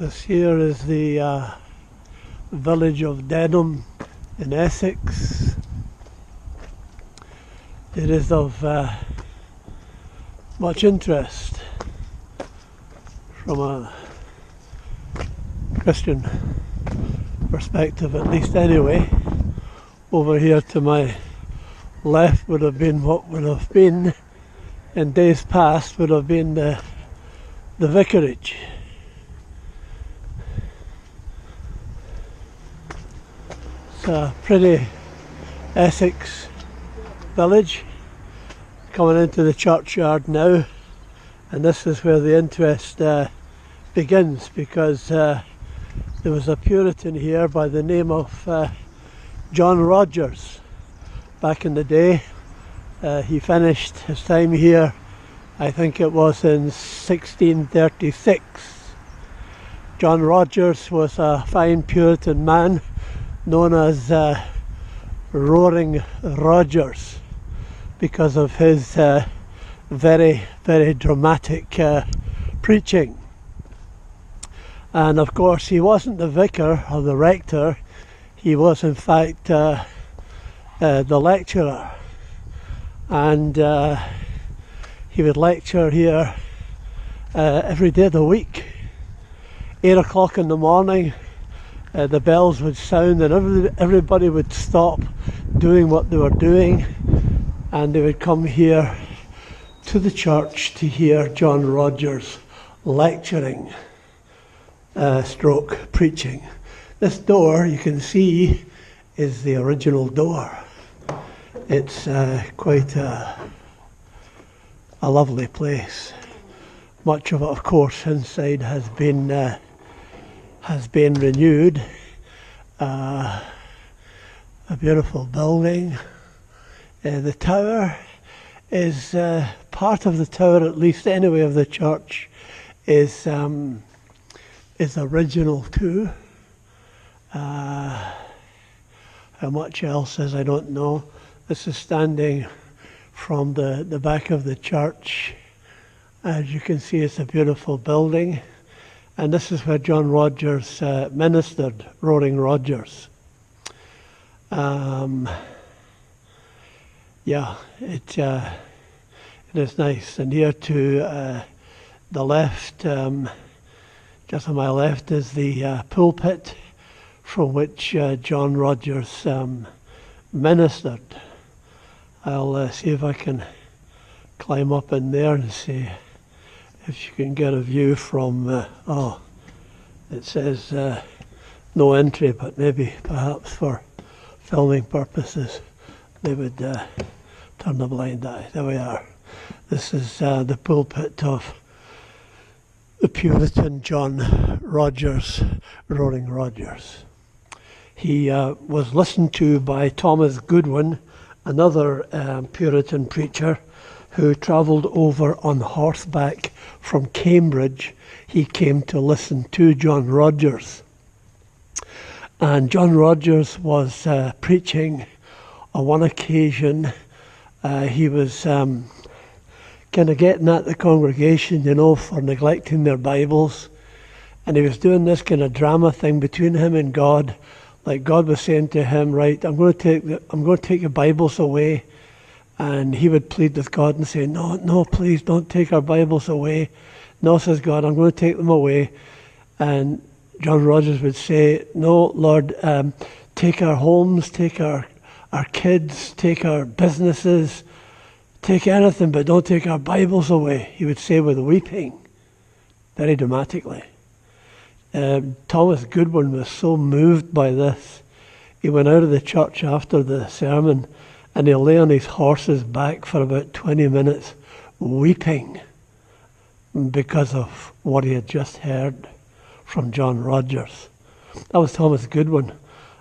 This here is the village of Dedham in Essex. It is of much interest from a Christian perspective, at least anyway. Over here to my left would have been what would have been in days past would have been the vicarage. It's a pretty Essex village. Coming into the churchyard now, and this is where the interest begins, because there was a Puritan here by the name of John Rogers. Back in the day, he finished his time here, I think it was in 1636. John Rogers was a fine Puritan man known as Roaring Rogers because of his very, very dramatic preaching. And of course he wasn't the vicar or the rector, he was in fact the lecturer. And he would lecture here every day of the week. 8 o'clock in the morning, the bells would sound and everybody would stop doing what they were doing, and they would come here to the church to hear John Rogers lecturing stroke preaching. This door, you can see, is the original door. It's quite a lovely place. Much of it, of course, inside has been renewed. A beautiful building. The tower is part of the tower, at least anyway, of the church is original too. How much else is I don't know. This is standing from the back of the church. As you can see, it's a beautiful building. And this is where John Rogers ministered, Roaring Rogers. Yeah, it is nice. And here to the left, just on my left, is the pulpit from which John Rogers ministered. I'll see if I can climb up in there and see if you can get a view from, it says no entry, but maybe perhaps for filming purposes they would turn the blind eye. There we are. This is the pulpit of the Puritan John Rogers, Roaring Rogers. He was listened to by Thomas Goodwin, another Puritan preacher who travelled over on horseback from Cambridge. He came to listen to John Rogers. And John Rogers was preaching on one occasion. He was kind of getting at the congregation, for neglecting their Bibles. And he was doing this kind of drama thing between him and God. Like God was saying to him, right, I'm going to take your Bibles away. And he would plead with God and say, no, please don't take our Bibles away. No, says God, I'm going to take them away. And John Rogers would say, no, Lord, take our homes, take our kids, take our businesses, take anything, but don't take our Bibles away. He would say with weeping, very dramatically. Thomas Goodwin was so moved by this, he went out of the church after the sermon and he lay on his horse's back for about 20 minutes weeping because of what he had just heard from John Rogers. That was Thomas Goodwin,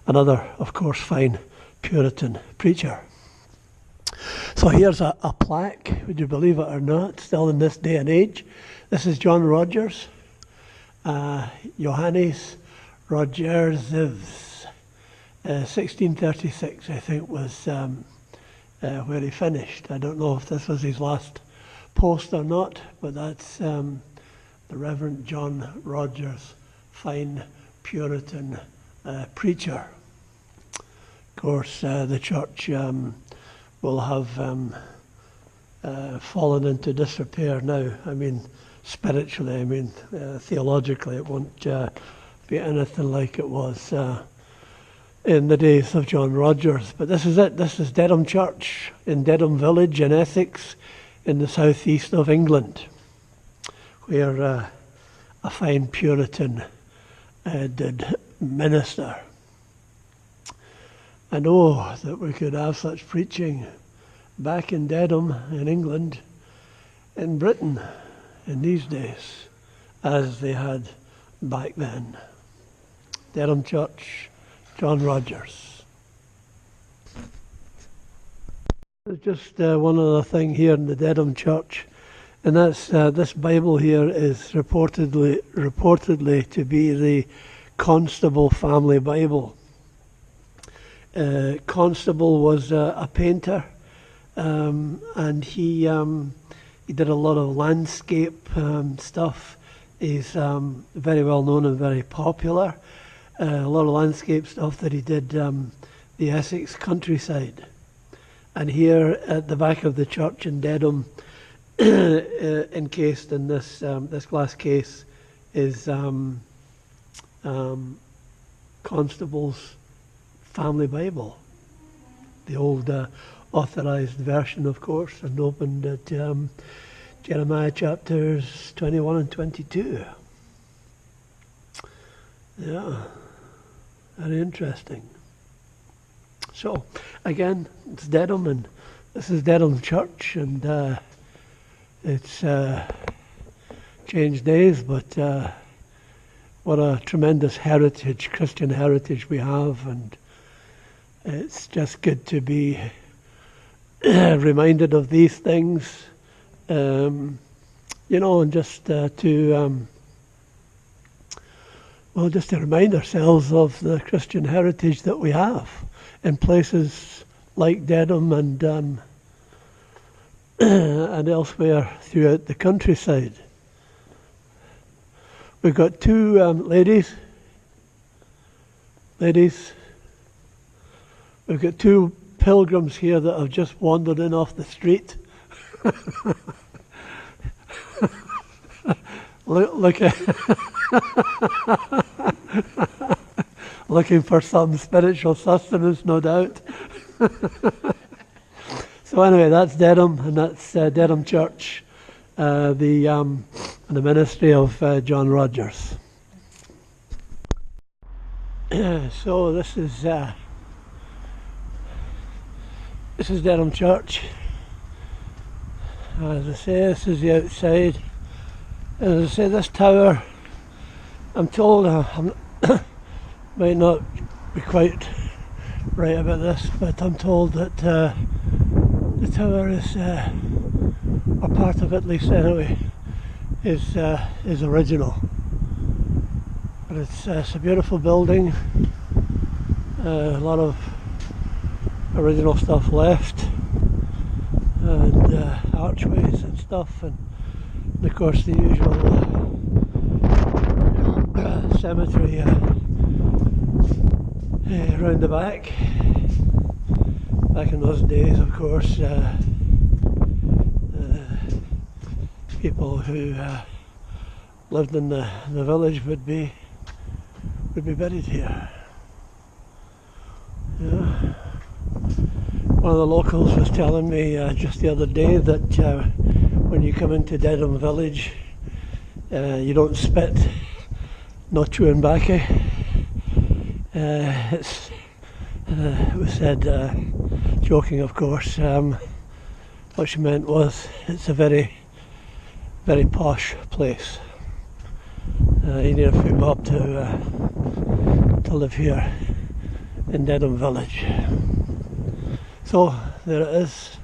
another, of course, fine Puritan preacher. So here's a plaque, would you believe it or not, still in this day and age. This is John Rogers. Johannes Rogers, 1636, I think, was where he finished. I don't know if this was his last post or not, but that's the Reverend John Rogers fine Puritan preacher. Of course, the church will have fallen into disrepair now. I mean, spiritually, I mean, theologically, it won't be anything like it was in the days of John Rogers. But this is it. This is Dedham Church in Dedham Village in Essex in the southeast of England, where a fine Puritan did minister. And oh, that we could have such preaching back in Dedham in England, in Britain in these days, as they had back then. Dedham Church, John Rogers. There's just one other thing here in the Dedham Church, and that's this Bible here is reportedly to be the Constable family Bible. Constable was a painter, and he did a lot of landscape stuff. He's very well known and very popular. A lot of landscape stuff that he did the Essex countryside. And here at the back of the church in Dedham, encased in this glass case, is Constable's family Bible, the old authorized version, of course, and opened at Jeremiah chapters 21 and 22. Yeah, very interesting. So, again, it's Dedham, and this is Dedham Church, and it's changed days, but what a tremendous heritage, Christian heritage we have, and it's just good to be reminded of these things, and just to remind ourselves of the Christian heritage that we have in places like Dedham and elsewhere throughout the countryside. We've got two ladies. We've got two pilgrims here that have just wandered in off the street. Looking for some spiritual sustenance, no doubt. So anyway, that's Dedham, and that's Dedham Church, the ministry of John Rogers. So this is Dedham Church. As I say, this is the outside. As I say, this tower, I'm told, might not be quite right about this, but I'm told that the tower is, or part of it at least anyway, is original. But it's a beautiful building, a lot of original stuff left, and archways and stuff, and of course the usual cemetery around the back. Back in those days, of course, people who lived in the village would be buried here. Yeah. One of the locals was telling me just the other day that when you come into Dedham village, you don't spit, no chewing baccy. It was said, joking of course, what she meant was it's a very, very posh place. You need a few bob to live here in Dedham village. So there it is,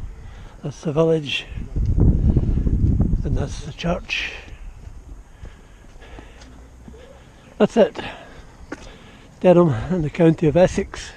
that's the village, and that's the church. That's it. Dedham in the county of Essex.